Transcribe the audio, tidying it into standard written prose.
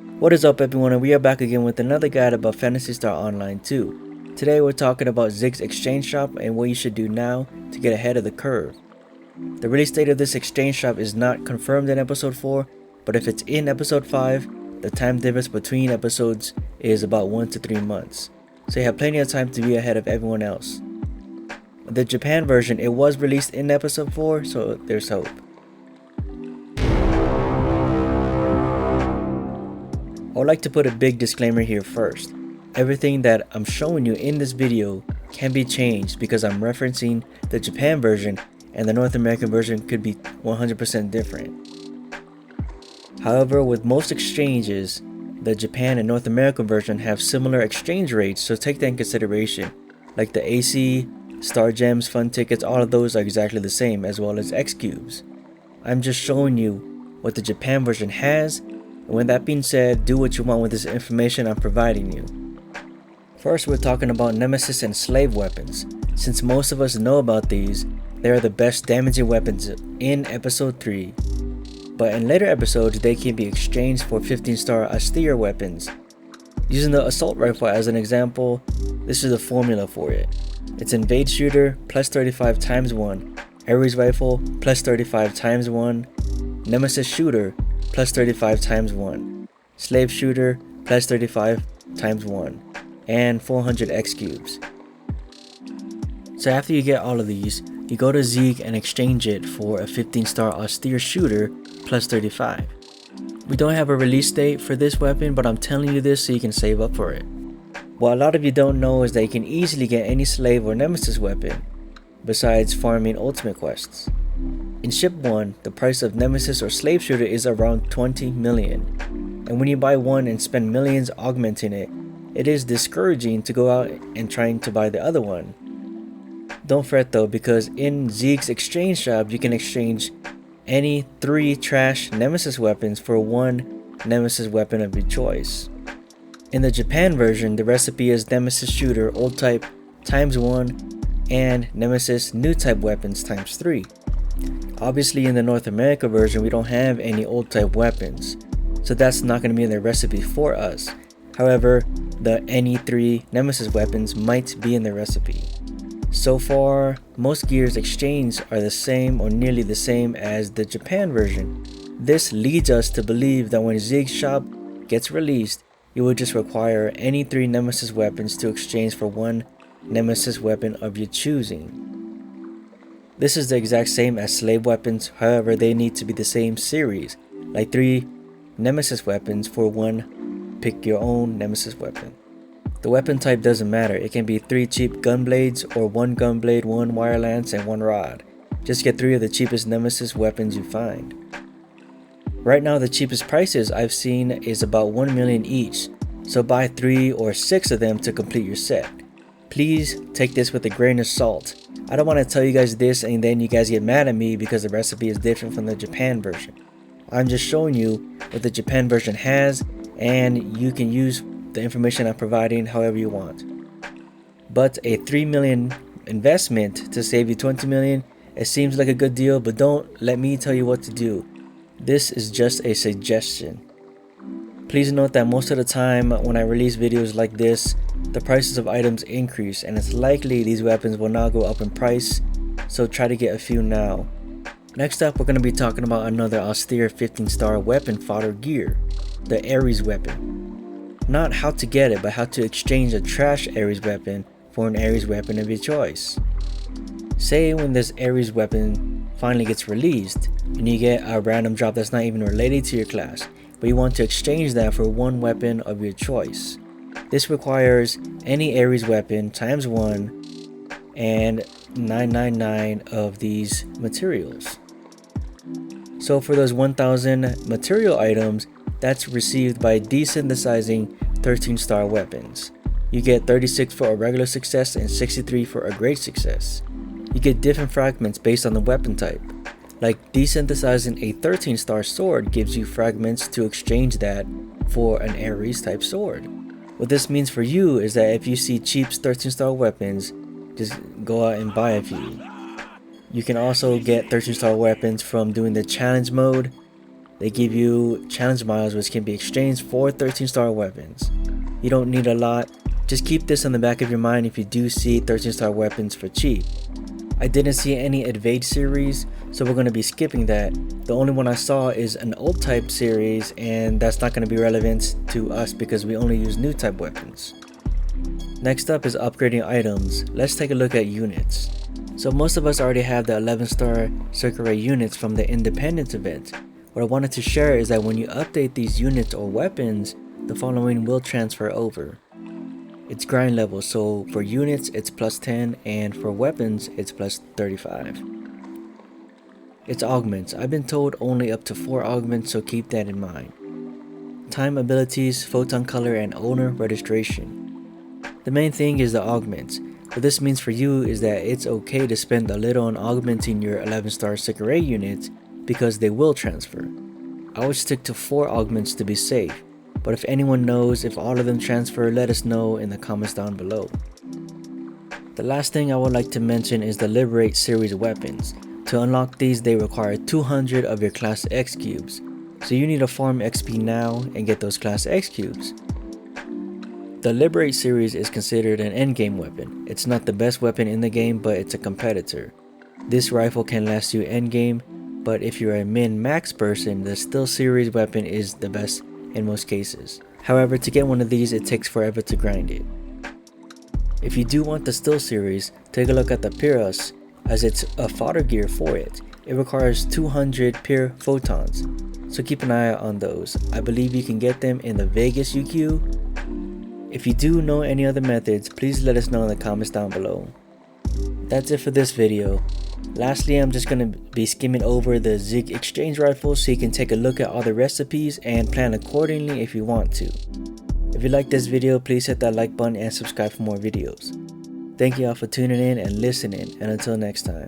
What is up everyone, and we are back again with another guide about Phantasy Star Online 2. Today we're talking about Zig's exchange shop and what you should do now to get ahead of the curve. The release date of this exchange shop is not confirmed in episode 4, but if it's in episode 5, the time difference between episodes is about 1 to 3 months. So you have plenty of time to be ahead of everyone else. The Japan version, it was released in episode 4, so there's hope. I would like to put a big disclaimer here first. Everything that I'm showing you in this video can be changed because I'm referencing the Japan version and the North American version could be 100% different. However, with most exchanges, the Japan and North American version have similar exchange rates, so take that in consideration. Like the AC, Star Gems, Fun Tickets, all of those are exactly the same, as well as X Cubes. I'm just showing you what the Japan version has, and with that being said, do what you want with this information I'm providing you. First, we're talking about Nemesis and Slave weapons. Since most of us know about these, they are the best damaging weapons in episode 3. But in later episodes, they can be exchanged for 15-star austere weapons. Using the assault rifle as an example, this is the formula for it. It's Invade Shooter plus 35 times 1, Ares Rifle plus 35 times 1, Nemesis Shooter plus 35 times 1, Slave Shooter plus 35 times 1, and 400 X Cubes. So after you get all of these, you go to Zieg and exchange it for a 15-star austere shooter plus 35. We don't have a release date for this weapon, but I'm telling you this so you can save up for it. What a lot of you don't know is that you can easily get any slave or nemesis weapon, besides farming ultimate quests. In Ship 1, the price of nemesis or slave shooter is around 20 million, and when you buy one and spend millions augmenting it, it is discouraging to go out and trying to buy the other one. Don't fret though, because in Zig's exchange shop you can exchange any 3 trash nemesis weapons for 1 nemesis weapon of your choice. In the Japan version, the recipe is Nemesis Shooter old type times 1 and Nemesis new type weapons times 3. Obviously in the North America version we don't have any old type weapons, so that's not going to be in the recipe for us. However, the any 3 nemesis weapons might be in the recipe. So far, most gears exchanged are the same or nearly the same as the Japan version. This leads us to believe that when Zig's shop gets released, you will just require any 3 nemesis weapons to exchange for 1 nemesis weapon of your choosing. This is the exact same as slave weapons, however they need to be the same series, like 3 nemesis weapons for 1 pick your own nemesis weapon. The weapon type doesn't matter, it can be 3 cheap gun blades or 1 gun blade, 1 wire lance, and 1 rod. Just get 3 of the cheapest nemesis weapons you find. Right now the cheapest prices I've seen is about 1 million each, so buy 3 or 6 of them to complete your set. Please take this with a grain of salt. I don't want to tell you guys this and then you guys get mad at me because the recipe is different from the Japan version. I'm just showing you what the Japan version has, and you can use the information I'm providing however you want. But a 3 million investment to save you 20 million, it seems like a good deal, but don't let me tell you what to do. This is just a suggestion. Please note that most of the time when I release videos like this, the prices of items increase and it's likely these weapons will not go up in price, so try to get a few now. Next up, we're going to be talking about another austere 15-star weapon fodder gear, the Ares weapon. Not how to get it, but how to exchange a trash Ares weapon for an Ares weapon of your choice. Say when this Ares weapon finally gets released and you get a random drop that's not even related to your class, but you want to exchange that for 1 weapon of your choice. This requires any Ares weapon times 1 and 999 of these materials. So for those 1000 material items, that's received by desynthesizing 13-star weapons. You get 36 for a regular success and 63 for a great success. You get different fragments based on the weapon type. Like desynthesizing a 13-star sword gives you fragments to exchange that for an Ares type sword. What this means for you is that if you see cheap 13-star weapons, just go out and buy a few. You can also get 13-star weapons from doing the challenge mode, They give you challenge miles which can be exchanged for 13-star weapons. You don't need a lot, just keep this on the back of your mind if you do see 13-star weapons for cheap. I didn't see any Evade series, so we're going to be skipping that. The only one I saw is an old type series, and that's not going to be relevant to us because we only use new type weapons. Next up is upgrading items. Let's take a look at units. So most of us already have the 11-star Circuit Ray units from the Independence event. What I wanted to share is that when you update these units or weapons, the following will transfer over. It's grind level, so for units it's plus 10 and for weapons it's plus 35. It's augments. I've been told only up to 4 augments, so keep that in mind. Time abilities, photon color, and owner registration. The main thing is the augments. What this means for you is that it's okay to spend a little on augmenting your 11-star Circuit Ray units because they will transfer. I would stick to 4 augments to be safe, but if anyone knows if all of them transfer, let us know in the comments down below. The last thing I would like to mention is the Liberate Series weapons. To unlock these, they require 200 of your Class X cubes, so you need to farm XP now and get those Class X cubes. The Liberate series is considered an endgame weapon. It's not the best weapon in the game, but it's a competitor. This rifle can last you endgame, but if you're a min-max person, the Still series weapon is the best in most cases. However, to get one of these, it takes forever to grind it. If you do want the Still series, take a look at the PSO2, as it's a fodder gear for it. It requires 200 pure photons, so keep an eye out on those. I believe you can get them in the Vegas UQ. If you do know any other methods, please let us know in the comments down below. That's it for this video. Lastly, I'm just going to be skimming over the Zig Exchange rifle so you can take a look at all the recipes and plan accordingly if you want to. If you like this video, please hit that like button and subscribe for more videos. Thank you all for tuning in and listening, and until next time.